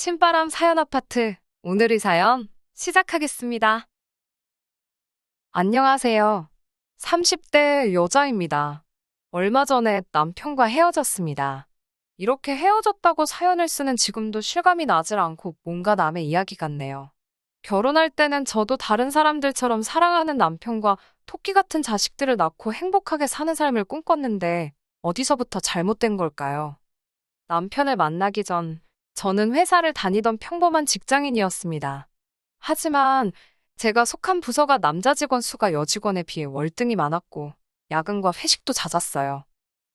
신바람 사연 아파트. 오늘의 사연 시작하겠습니다. 안녕하세요. 30대 여자입니다. 얼마 전에 남편과 헤어졌습니다. 이렇게 헤어졌다고 사연을 쓰는 지금도 실감이 나질 않고 뭔가 남의 이야기 같네요. 결혼할 때는 저도 다른 사람들처럼 사랑하는 남편과 토끼 같은 자식들을 낳고 행복하게 사는 삶을 꿈꿨는데 어디서부터 잘못된 걸까요? 남편을 만나기 전 저는 회사를 다니던 평범한 직장인이었습니다. 하지만 제가 속한 부서가 남자 직원 수가 여직원에 비해 월등히 많았고 야근과 회식도 잦았어요.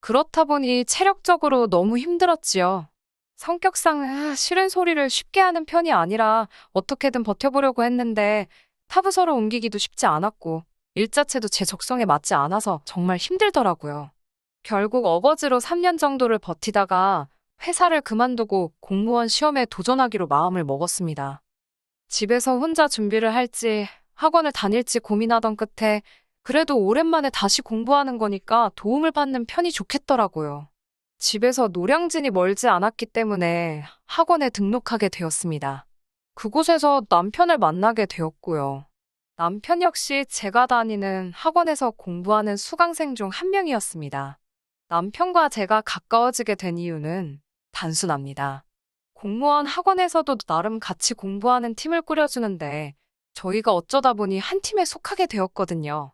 그렇다 보니 체력적으로 너무 힘들었지요. 성격상 싫은 소리를 쉽게 하는 편이 아니라 어떻게든 버텨보려고 했는데 타 부서로 옮기기도 쉽지 않았고 일 자체도 제 적성에 맞지 않아서 정말 힘들더라고요. 결국 어거지로 3년 정도를 버티다가 회사를 그만두고 공무원 시험에 도전하기로 마음을 먹었습니다. 집에서 혼자 준비를 할지 학원을 다닐지 고민하던 끝에 그래도 오랜만에 다시 공부하는 거니까 도움을 받는 편이 좋겠더라고요. 집에서 노량진이 멀지 않았기 때문에 학원에 등록하게 되었습니다. 그곳에서 남편을 만나게 되었고요. 남편 역시 제가 다니는 학원에서 공부하는 수강생 중 한 명이었습니다. 남편과 제가 가까워지게 된 이유는 단순합니다. 공무원 학원에서도 나름 같이 공부하는 팀을 꾸려주는데 저희가 어쩌다 보니 한 팀에 속하게 되었거든요.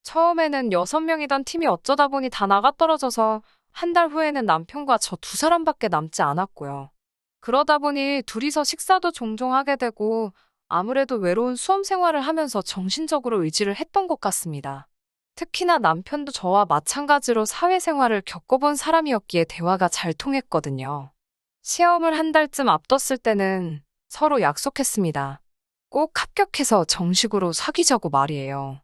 처음에는 6명이던 팀이 어쩌다 보니 다 나가떨어져서 한 달 후에는 남편과 저 두 사람밖에 남지 않았고요. 그러다 보니 둘이서 식사도 종종 하게 되고 아무래도 외로운 수험 생활을 하면서 정신적으로 의지를 했던 것 같습니다. 특히나 남편도 저와 마찬가지로 사회생활을 겪어본 사람이었기에 대화가 잘 통했거든요. 시험을 한 달쯤 앞뒀을 때는 서로 약속했습니다. 꼭 합격해서 정식으로 사귀자고 말이에요.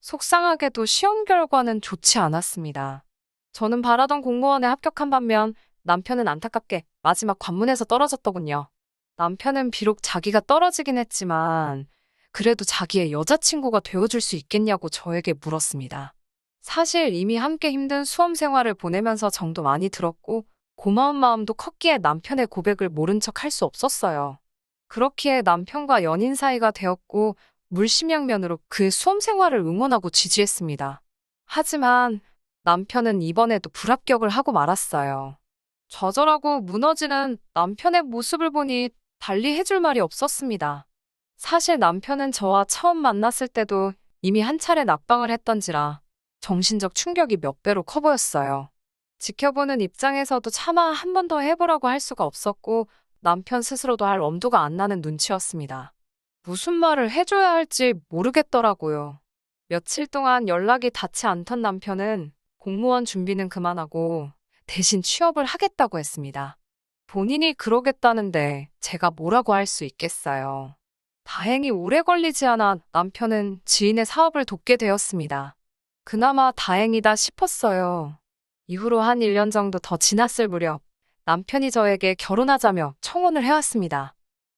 속상하게도 시험 결과는 좋지 않았습니다. 저는 바라던 공무원에 합격한 반면 남편은 안타깝게 마지막 관문에서 떨어졌더군요. 남편은 비록 자기가 떨어지긴 했지만 그래도 자기의 여자친구가 되어줄 수 있겠냐고 저에게 물었습니다. 사실 이미 함께 힘든 수험 생활을 보내면서 정도 많이 들었고 고마운 마음도 컸기에 남편의 고백을 모른 척 할 수 없었어요. 그렇기에 남편과 연인 사이가 되었고 물심양면으로 그의 수험 생활을 응원하고 지지했습니다. 하지만 남편은 이번에도 불합격을 하고 말았어요. 좌절하고 무너지는 남편의 모습을 보니 달리 해줄 말이 없었습니다. 사실 남편은 저와 처음 만났을 때도 이미 한 차례 낙방을 했던지라 정신적 충격이 몇 배로 커 보였어요. 지켜보는 입장에서도 차마 한 번 더 해보라고 할 수가 없었고 남편 스스로도 할 엄두가 안 나는 눈치였습니다. 무슨 말을 해줘야 할지 모르겠더라고요. 며칠 동안 연락이 닿지 않던 남편은 공무원 준비는 그만하고 대신 취업을 하겠다고 했습니다. 본인이 그러겠다는데 제가 뭐라고 할 수 있겠어요. 다행히 오래 걸리지 않아 남편은 지인의 사업을 돕게 되었습니다. 그나마 다행이다 싶었어요. 이후로 한 1년 정도 더 지났을 무렵 남편이 저에게 결혼하자며 청혼을 해왔습니다.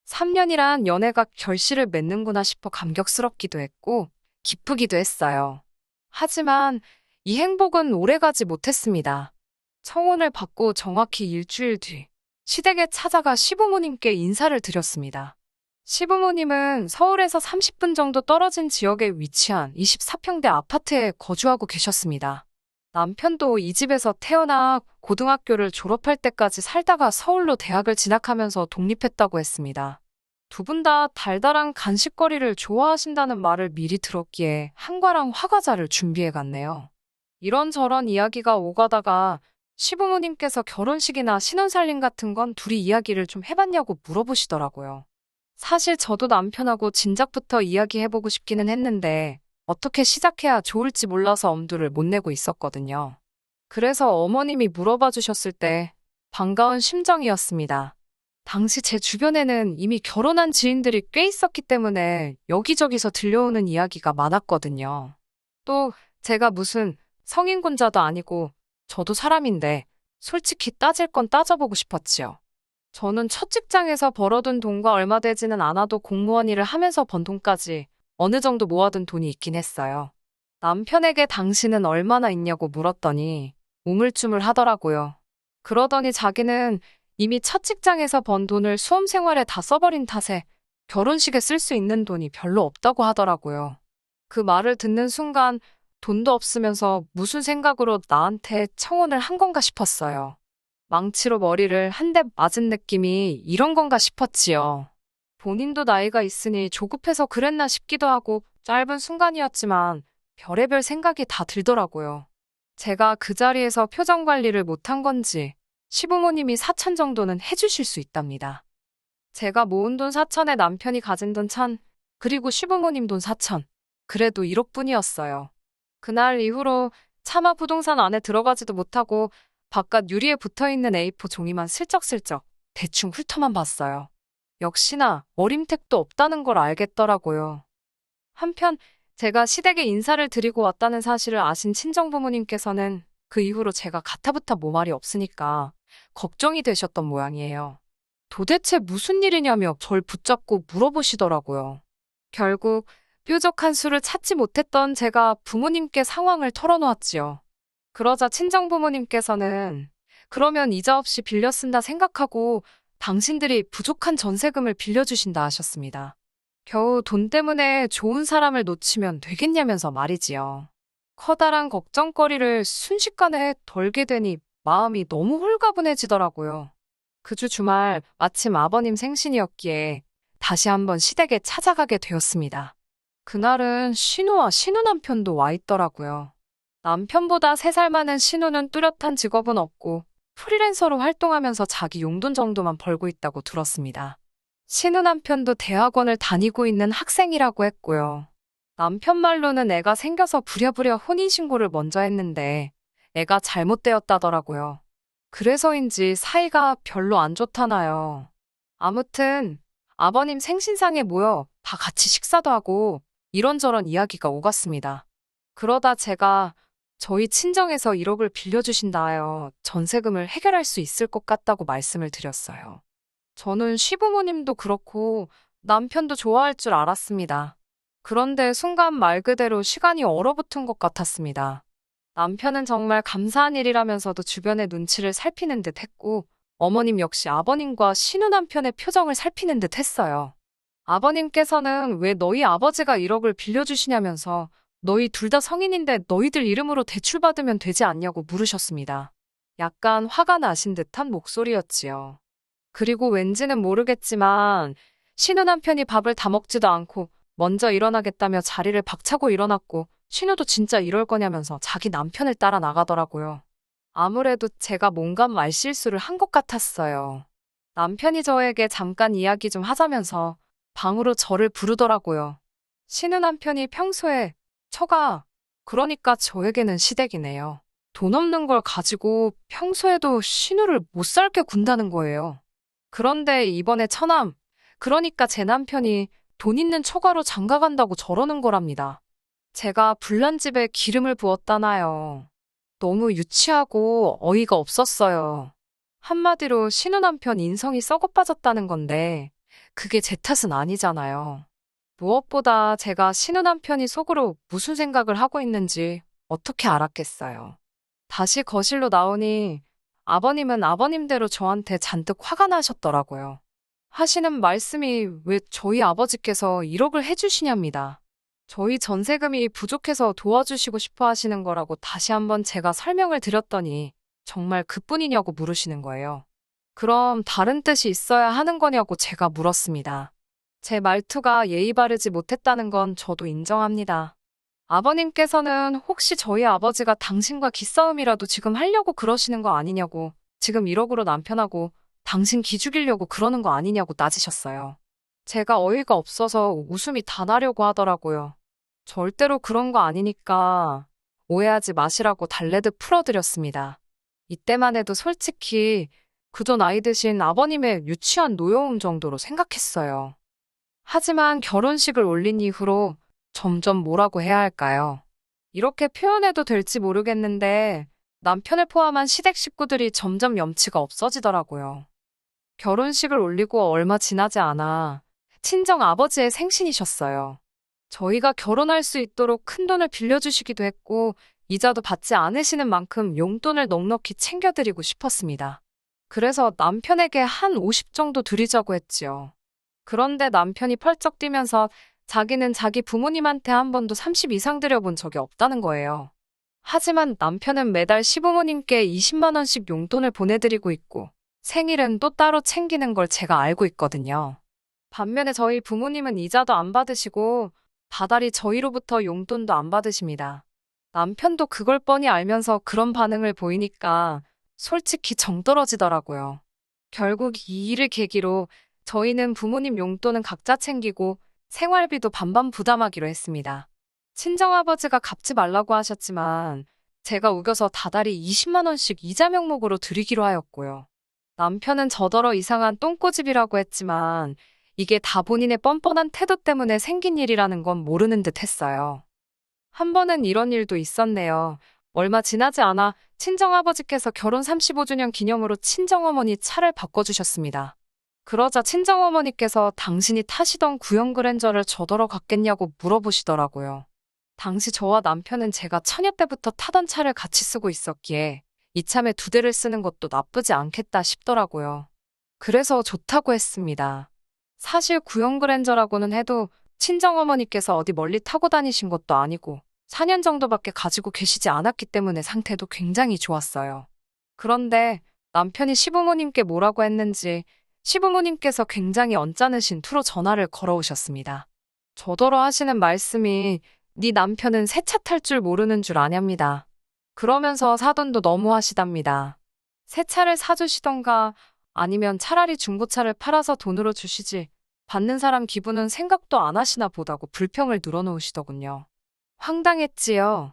3년이란 연애가 결실을 맺는구나 싶어 감격스럽기도 했고 기쁘기도 했어요. 하지만 이 행복은 오래가지 못했습니다. 청혼을 받고 정확히 일주일 뒤 시댁에 찾아가 시부모님께 인사를 드렸습니다. 시부모님은 서울에서 30분 정도 떨어진 지역에 위치한 24평대 아파트에 거주하고 계셨습니다. 남편도 이 집에서 태어나 고등학교를 졸업할 때까지 살다가 서울로 대학을 진학하면서 독립했다고 했습니다. 두 분 다 달달한 간식거리를 좋아하신다는 말을 미리 들었기에 한과랑 화과자를 준비해 갔네요. 이런저런 이야기가 오가다가 시부모님께서 결혼식이나 신혼살림 같은 건 둘이 이야기를 좀 해봤냐고 물어보시더라고요. 사실 저도 남편하고 진작부터 이야기해보고 싶기는 했는데 어떻게 시작해야 좋을지 몰라서 엄두를 못 내고 있었거든요. 그래서 어머님이 물어봐 주셨을 때 반가운 심정이었습니다. 당시 제 주변에는 이미 결혼한 지인들이 꽤 있었기 때문에 여기저기서 들려오는 이야기가 많았거든요. 또 제가 무슨 성인군자도 아니고 저도 사람인데 솔직히 따질 건 따져보고 싶었지요. 저는 첫 직장에서 벌어둔 돈과 얼마 되지는 않아도 공무원 일을 하면서 번 돈까지 어느 정도 모아둔 돈이 있긴 했어요. 남편에게 당신은 얼마나 있냐고 물었더니 우물쭈물 하더라고요. 그러더니 자기는 이미 첫 직장에서 번 돈을 수험 생활에 다 써버린 탓에 결혼식에 쓸 수 있는 돈이 별로 없다고 하더라고요. 그 말을 듣는 순간 돈도 없으면서 무슨 생각으로 나한테 청혼을 한 건가 싶었어요. 망치로 머리를 한 대 맞은 느낌이 이런 건가 싶었지요. 본인도 나이가 있으니 조급해서 그랬나 싶기도 하고 짧은 순간이었지만 별의별 생각이 다 들더라고요. 제가 그 자리에서 표정 관리를 못한 건지 시부모님이 4천 정도는 해주실 수 있답니다. 제가 모은 돈 4천에 남편이 가진 돈 1,000, 그리고 시부모님 돈 4천. 그래도 1억뿐이었어요. 그날 이후로 차마 부동산 안에 들어가지도 못하고 바깥 유리에 붙어있는 A4 종이만 슬쩍슬쩍 대충 훑어만 봤어요. 역시나 어림택도 없다는 걸 알겠더라고요. 한편 제가 시댁에 인사를 드리고 왔다는 사실을 아신 친정부모님께서는 그 이후로 제가 가타부타 뭐 말이 없으니까 걱정이 되셨던 모양이에요. 도대체 무슨 일이냐며 절 붙잡고 물어보시더라고요. 결국 뾰족한 수를 찾지 못했던 제가 부모님께 상황을 털어놓았지요. 그러자 친정부모님께서는 그러면 이자 없이 빌려 쓴다 생각하고 당신들이 부족한 전세금을 빌려주신다 하셨습니다. 겨우 돈 때문에 좋은 사람을 놓치면 되겠냐면서 말이지요. 커다란 걱정거리를 순식간에 덜게 되니 마음이 너무 홀가분해지더라고요. 그 주 주말 마침 아버님 생신이었기에 다시 한번 시댁에 찾아가게 되었습니다. 그날은 신우와 신우 남편도 와 있더라고요. 남편보다 3살 많은 신우는 뚜렷한 직업은 없고 프리랜서로 활동하면서 자기 용돈 정도만 벌고 있다고 들었습니다. 신우 남편도 대학원을 다니고 있는 학생이라고 했고요. 남편 말로는 애가 생겨서 부랴부랴 혼인신고를 먼저 했는데 애가 잘못되었다더라고요. 그래서인지 사이가 별로 안 좋다나요. 아무튼 아버님 생신상에 모여 다 같이 식사도 하고 이런저런 이야기가 오갔습니다. 그러다 제가 저희 친정에서 1억을 빌려주신다 하여 전세금을 해결할 수 있을 것 같다고 말씀을 드렸어요. 저는 시부모님도 그렇고 남편도 좋아할 줄 알았습니다. 그런데 순간 말 그대로 시간이 얼어붙은 것 같았습니다. 남편은 정말 감사한 일이라면서도 주변의 눈치를 살피는 듯 했고 어머님 역시 아버님과 신우 남편의 표정을 살피는 듯 했어요. 아버님께서는 왜 너희 아버지가 1억을 빌려주시냐면서 너희 둘 다 성인인데 너희들 이름으로 대출받으면 되지 않냐고 물으셨습니다. 약간 화가 나신 듯한 목소리였지요. 그리고 왠지는 모르겠지만 신우 남편이 밥을 다 먹지도 않고 먼저 일어나겠다며 자리를 박차고 일어났고 신우도 진짜 이럴 거냐면서 자기 남편을 따라 나가더라고요. 아무래도 제가 뭔가 말실수를 한 것 같았어요. 남편이 저에게 잠깐 이야기 좀 하자면서 방으로 저를 부르더라고요. 신우 남편이 평소에 처가, 그러니까 저에게는 시댁이네요. 돈 없는 걸 가지고 평소에도 신우를 못 살게 군다는 거예요. 그런데 이번에 처남, 그러니까 제 남편이 돈 있는 처가로 장가간다고 저러는 거랍니다. 제가 불난 집에 기름을 부었다나요. 너무 유치하고 어이가 없었어요. 한마디로 신우 남편 인성이 썩어 빠졌다는 건데 그게 제 탓은 아니잖아요. 무엇보다 제가 신우 남편이 속으로 무슨 생각을 하고 있는지 어떻게 알았겠어요. 다시 거실로 나오니 아버님은 아버님대로 저한테 잔뜩 화가 나셨더라고요. 하시는 말씀이 왜 저희 아버지께서 1억을 해주시냐입니다. 저희 전세금이 부족해서 도와주시고 싶어 하시는 거라고 다시 한번 제가 설명을 드렸더니 정말 그뿐이냐고 물으시는 거예요. 그럼 다른 뜻이 있어야 하는 거냐고 제가 물었습니다. 제 말투가 예의 바르지 못했다는 건 저도 인정합니다. 아버님께서는 혹시 저희 아버지가 당신과 기싸움이라도 지금 하려고 그러시는 거 아니냐고, 지금 1억으로 남편하고 당신 기죽이려고 그러는 거 아니냐고 따지셨어요. 제가 어이가 없어서 웃음이 다 나려고 하더라고요. 절대로 그런 거 아니니까 오해하지 마시라고 달래듯 풀어드렸습니다. 이때만 해도 솔직히 그저 나이 드신 아버님의 유치한 노여움 정도로 생각했어요. 하지만 결혼식을 올린 이후로 점점 뭐라고 해야 할까요? 이렇게 표현해도 될지 모르겠는데 남편을 포함한 시댁 식구들이 점점 염치가 없어지더라고요. 결혼식을 올리고 얼마 지나지 않아 친정 아버지의 생신이셨어요. 저희가 결혼할 수 있도록 큰 돈을 빌려주시기도 했고 이자도 받지 않으시는 만큼 용돈을 넉넉히 챙겨드리고 싶었습니다. 그래서 남편에게 한 50 정도 드리자고 했지요. 그런데 남편이 펄쩍 뛰면서 자기는 자기 부모님한테 한 번도 30 이상 드려본 적이 없다는 거예요. 하지만 남편은 매달 시부모님께 20만 원씩 용돈을 보내드리고 있고 생일은 또 따로 챙기는 걸 제가 알고 있거든요. 반면에 저희 부모님은 이자도 안 받으시고 다달이 저희로부터 용돈도 안 받으십니다. 남편도 그걸 뻔히 알면서 그런 반응을 보이니까 솔직히 정 떨어지더라고요. 결국 이 일을 계기로 저희는 부모님 용돈은 각자 챙기고 생활비도 반반 부담하기로 했습니다. 친정아버지가 갚지 말라고 하셨지만 제가 우겨서 다달이 20만 원씩 이자 명목으로 드리기로 하였고요. 남편은 저더러 이상한 똥꼬집이라고 했지만 이게 다 본인의 뻔뻔한 태도 때문에 생긴 일이라는 건 모르는 듯 했어요. 한 번은 이런 일도 있었네요. 얼마 지나지 않아 친정아버지께서 결혼 35주년 기념으로 친정어머니 차를 바꿔주셨습니다. 그러자 친정어머니께서 당신이 타시던 구형 그랜저를 저더러 갖겠냐고 물어보시더라고요. 당시 저와 남편은 제가 처녀 때부터 타던 차를 같이 쓰고 있었기에 이참에 두 대를 쓰는 것도 나쁘지 않겠다 싶더라고요. 그래서 좋다고 했습니다. 사실 구형 그랜저라고는 해도 친정어머니께서 어디 멀리 타고 다니신 것도 아니고 4년 정도밖에 가지고 계시지 않았기 때문에 상태도 굉장히 좋았어요. 그런데 남편이 시부모님께 뭐라고 했는지 시부모님께서 굉장히 언짢으신 투로 전화를 걸어오셨습니다. 저더러 하시는 말씀이 네 남편은 새 차 탈 줄 모르는 줄 아냐입니다. 그러면서 사돈도 너무 하시답니다. 새 차를 사주시던가 아니면 차라리 중고차를 팔아서 돈으로 주시지 받는 사람 기분은 생각도 안 하시나 보다고 불평을 늘어놓으시더군요. 황당했지요.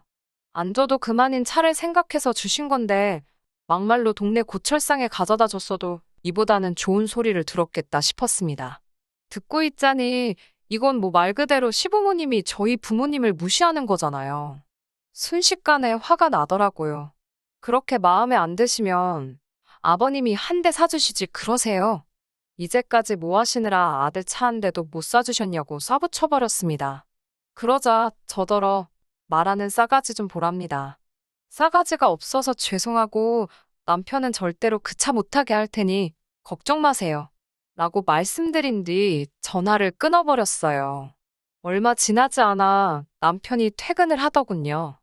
안 줘도 그만인 차를 생각해서 주신 건데 막말로 동네 고철상에 가져다 줬어도 이보다는 좋은 소리를 들었겠다 싶었습니다. 듣고 있자니 이건 뭐 말 그대로 시부모님이 저희 부모님을 무시하는 거잖아요. 순식간에 화가 나더라고요. 그렇게 마음에 안 드시면 아버님이 한 대 사주시지 그러세요. 이제까지 뭐 하시느라 아들 차 한 대도 못 사주셨냐고 쏴붙여버렸습니다. 그러자 저더러 말하는 싸가지 좀 보랍니다. 싸가지가 없어서 죄송하고 남편은 절대로 그 차 못 타게 할 테니 걱정 마세요. 라고 말씀드린 뒤 전화를 끊어버렸어요. 얼마 지나지 않아 남편이 퇴근을 하더군요.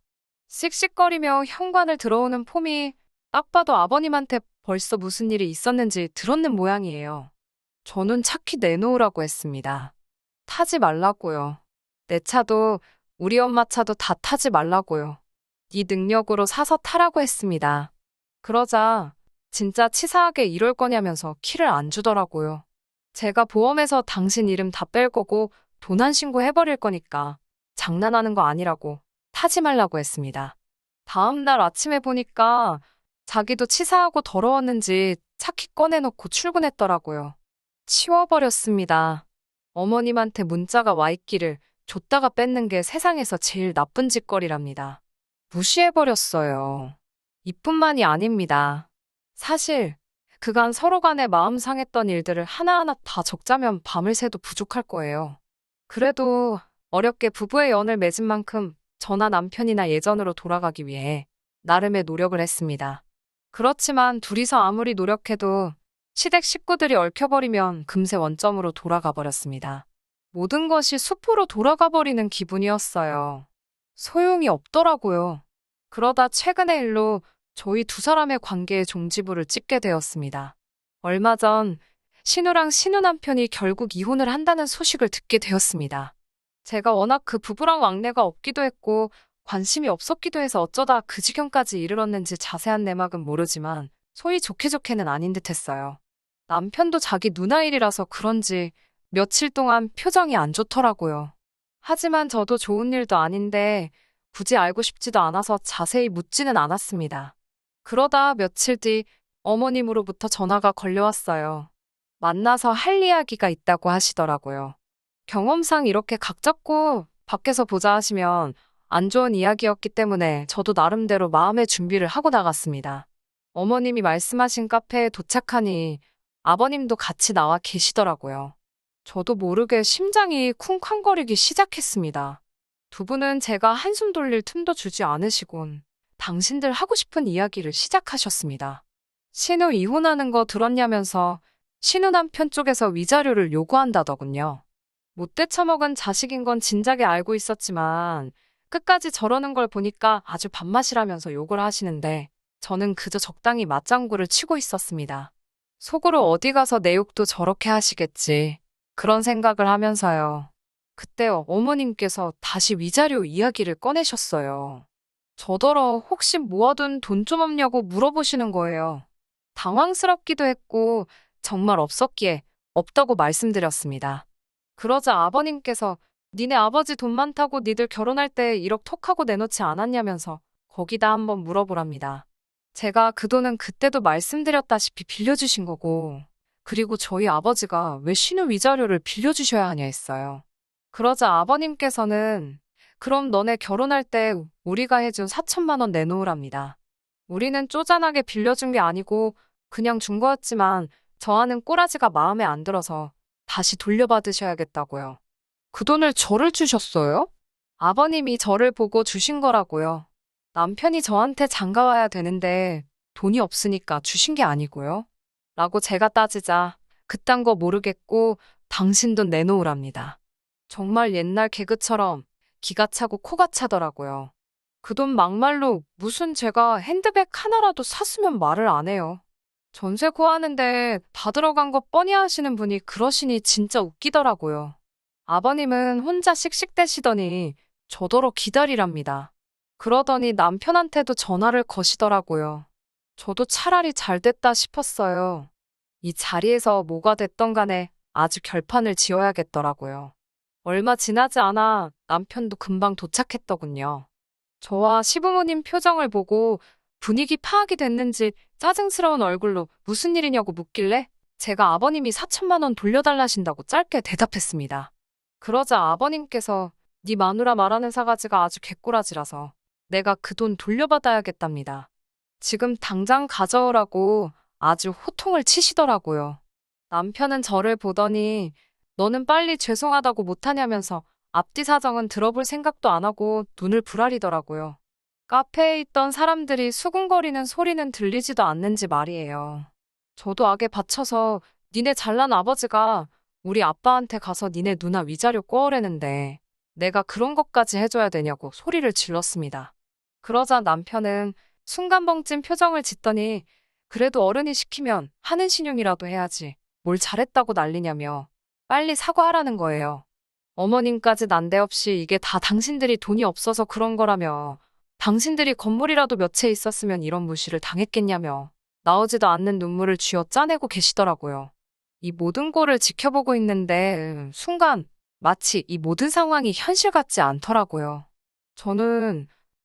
씩씩거리며 현관을 들어오는 폼이 딱 봐도 아버님한테 벌써 무슨 일이 있었는지 들었는 모양이에요. 저는 차키 내놓으라고 했습니다. 타지 말라고요. 내 차도 우리 엄마 차도 다 타지 말라고요. 네 능력으로 사서 타라고 했습니다. 그러자 진짜 치사하게 이럴 거냐면서 키를 안 주더라고요. 제가 보험에서 당신 이름 다 뺄 거고 도난 신고해버릴 거니까 장난하는 거 아니라고 타지 말라고 했습니다. 다음 날 아침에 보니까 자기도 치사하고 더러웠는지 차키 꺼내놓고 출근했더라고요. 치워버렸습니다. 어머님한테 문자가 와 있기를 줬다가 뺏는 게 세상에서 제일 나쁜 짓거리랍니다. 무시해버렸어요. 이뿐만이 아닙니다. 사실 그간 서로 간에 마음 상했던 일들을 하나하나 다 적자면 밤을 새도 부족할 거예요. 그래도 어렵게 부부의 연을 맺은 만큼 저나 남편이나 예전으로 돌아가기 위해 나름의 노력을 했습니다. 그렇지만 둘이서 아무리 노력해도 시댁 식구들이 얽혀버리면 금세 원점으로 돌아가 버렸습니다. 모든 것이 수포로 돌아가 버리는 기분이었어요. 소용이 없더라고요. 그러다 최근의 일로 저희 두 사람의 관계의 종지부를 찍게 되었습니다. 얼마 전 신우랑 신우 남편이 결국 이혼을 한다는 소식을 듣게 되었습니다. 제가 워낙 그 부부랑 왕래가 없기도 했고 관심이 없었기도 해서 어쩌다 그 지경까지 이르렀는지 자세한 내막은 모르지만 소위 좋게 좋게는 아닌 듯 했어요. 남편도 자기 누나 일이라서 그런지 며칠 동안 표정이 안 좋더라고요. 하지만 저도 좋은 일도 아닌데 굳이 알고 싶지도 않아서 자세히 묻지는 않았습니다. 그러다 며칠 뒤 어머님으로부터 전화가 걸려왔어요. 만나서 할 이야기가 있다고 하시더라고요. 경험상 이렇게 각 잡고 밖에서 보자 하시면 안 좋은 이야기였기 때문에 저도 나름대로 마음의 준비를 하고 나갔습니다. 어머님이 말씀하신 카페에 도착하니 아버님도 같이 나와 계시더라고요. 저도 모르게 심장이 쿵쾅거리기 시작했습니다. 두 분은 제가 한숨 돌릴 틈도 주지 않으시곤 당신들 하고 싶은 이야기를 시작하셨습니다. 신우 이혼하는 거 들었냐면서 신우 남편 쪽에서 위자료를 요구한다더군요. 못돼 처먹은 자식인 건 진작에 알고 있었지만 끝까지 저러는 걸 보니까 아주 밥맛이라면서 욕을 하시는데 저는 그저 적당히 맞장구를 치고 있었습니다. 속으로 어디 가서 내 욕도 저렇게 하시겠지. 그런 생각을 하면서요. 그때 어머님께서 다시 위자료 이야기를 꺼내셨어요. 저더러 혹시 모아둔 돈 좀 없냐고 물어보시는 거예요. 당황스럽기도 했고 정말 없었기에 없다고 말씀드렸습니다. 그러자 아버님께서 니네 아버지 돈 많다고 니들 결혼할 때 1억 톡하고 내놓지 않았냐면서 거기다 한번 물어보랍니다. 제가 그 돈은 그때도 말씀드렸다시피 빌려주신 거고 그리고 저희 아버지가 왜 신우 위자료를 빌려주셔야 하냐 했어요. 그러자 아버님께서는 그럼 너네 결혼할 때 우리가 해준 4천만 원 내놓으랍니다. 우리는 쪼잔하게 빌려준 게 아니고 그냥 준 거였지만 저하는 꼬라지가 마음에 안 들어서 다시 돌려받으셔야겠다고요. 그 돈을 저를 주셨어요? 아버님이 저를 보고 주신 거라고요. 남편이 저한테 장가와야 되는데 돈이 없으니까 주신 게 아니고요. 라고 제가 따지자 그딴 거 모르겠고 당신 돈 내놓으랍니다. 정말 옛날 개그처럼 기가 차고 코가 차더라고요. 그 돈 막말로 무슨 제가 핸드백 하나라도 샀으면 말을 안 해요. 전세 구하는데 다 들어간 거 뻔히 하시는 분이 그러시니 진짜 웃기더라고요. 아버님은 혼자 씩씩대시더니 저더러 기다리랍니다. 그러더니 남편한테도 전화를 거시더라고요. 저도 차라리 잘 됐다 싶었어요. 이 자리에서 뭐가 됐던 간에 아주 결판을 지어야겠더라고요. 얼마 지나지 않아 남편도 금방 도착했더군요. 저와 시부모님 표정을 보고 분위기 파악이 됐는지 짜증스러운 얼굴로 무슨 일이냐고 묻길래 제가 아버님이 4천만 원 돌려달라신다고 짧게 대답했습니다. 그러자 아버님께서 네 마누라 말하는 사가지가 아주 개꼬라지라서 내가 그 돈 돌려받아야겠답니다. 지금 당장 가져오라고 아주 호통을 치시더라고요. 남편은 저를 보더니 너는 빨리 죄송하다고 못하냐면서 앞뒤 사정은 들어볼 생각도 안 하고 눈을 부라리더라고요. 카페에 있던 사람들이 수군거리는 소리는 들리지도 않는지 말이에요. 저도 악에 받쳐서 니네 잘난 아버지가 우리 아빠한테 가서 니네 누나 위자료 꼬으래는데 내가 그런 것까지 해줘야 되냐고 소리를 질렀습니다. 그러자 남편은 순간 벙찐 표정을 짓더니 그래도 어른이 시키면 하는 신용이라도 해야지 뭘 잘했다고 난리냐며 빨리 사과하라는 거예요. 어머님까지 난데없이 이게 다 당신들이 돈이 없어서 그런 거라며 당신들이 건물이라도 몇 채 있었으면 이런 무시를 당했겠냐며 나오지도 않는 눈물을 쥐어 짜내고 계시더라고요. 이 모든 꼴을 지켜보고 있는데 순간 마치 이 모든 상황이 현실 같지 않더라고요.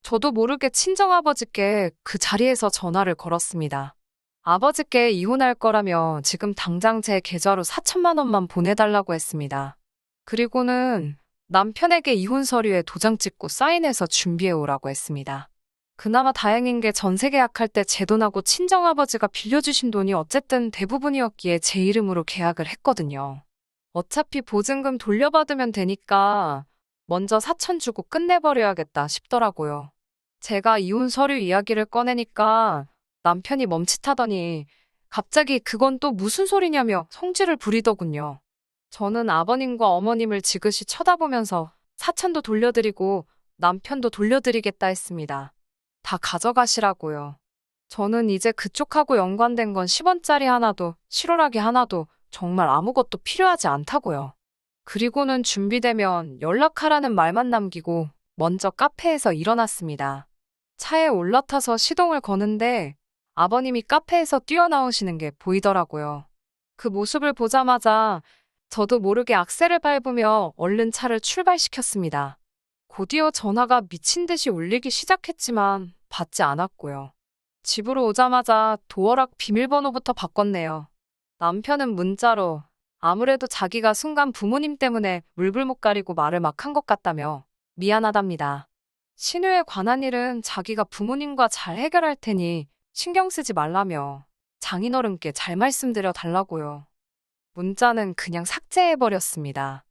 저도 모르게 친정아버지께 그 자리에서 전화를 걸었습니다. 아버지께 이혼할 거라며 지금 당장 제 계좌로 4천만 원만 보내달라고 했습니다. 그리고는 남편에게 이혼 서류에 도장 찍고 사인해서 준비해 오라고 했습니다. 그나마 다행인 게 전세 계약할 때 제 돈하고 친정아버지가 빌려주신 돈이 어쨌든 대부분이었기에 제 이름으로 계약을 했거든요. 어차피 보증금 돌려받으면 되니까 먼저 4천 주고 끝내버려야겠다 싶더라고요. 제가 이혼 서류 이야기를 꺼내니까 남편이 멈칫하더니 갑자기 그건 또 무슨 소리냐며 성질을 부리더군요. 저는 아버님과 어머님을 지그시 쳐다보면서 사천도 돌려드리고 남편도 돌려드리겠다 했습니다. 다 가져가시라고요. 저는 이제 그쪽하고 연관된 건 10원짜리 하나도 실오라기 하나도 정말 아무것도 필요하지 않다고요. 그리고는 준비되면 연락하라는 말만 남기고 먼저 카페에서 일어났습니다. 차에 올라타서 시동을 거는데 아버님이 카페에서 뛰어나오시는 게 보이더라고요. 그 모습을 보자마자 저도 모르게 악셀을 밟으며 얼른 차를 출발시켰습니다. 곧이어 전화가 미친 듯이 울리기 시작했지만 받지 않았고요. 집으로 오자마자 도어락 비밀번호부터 바꿨네요. 남편은 문자로 아무래도 자기가 순간 부모님 때문에 물불 못 가리고 말을 막 한 것 같다며 미안하답니다. 신우에 관한 일은 자기가 부모님과 잘 해결할 테니 신경 쓰지 말라며 장인어른께 잘 말씀드려 달라고요. 문자는 그냥 삭제해버렸습니다.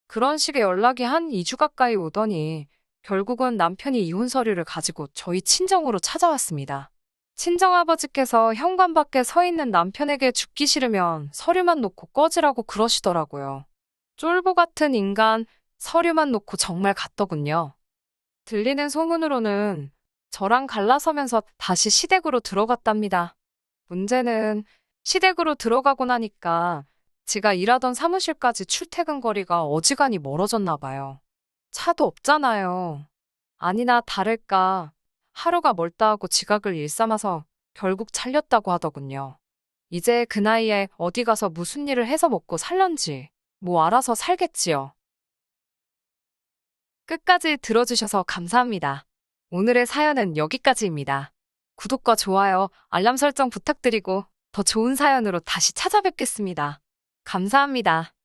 그런 식의 연락이 한 2주 가까이 오더니 결국은 남편이 이혼 서류를 가지고 저희 친정으로 찾아왔습니다. 친정아버지께서 현관 밖에 서 있는 남편에게 죽기 싫으면 서류만 놓고 꺼지라고 그러시더라고요. 쫄보 같은 인간, 서류만 놓고 정말 갔더군요. 들리는 소문으로는 저랑 갈라서면서 다시 시댁으로 들어갔답니다. 문제는 시댁으로 들어가고 나니까 제가 일하던 사무실까지 출퇴근 거리가 어지간히 멀어졌나 봐요. 차도 없잖아요. 아니나 다를까 하루가 멀다 하고 지각을 일삼아서 결국 잘렸다고 하더군요. 이제 그 나이에 어디 가서 무슨 일을 해서 먹고 살련지 뭐 알아서 살겠지요. 끝까지 들어주셔서 감사합니다. 오늘의 사연은 여기까지입니다. 구독과 좋아요, 알람 설정 부탁드리고 더 좋은 사연으로 다시 찾아뵙겠습니다. 감사합니다.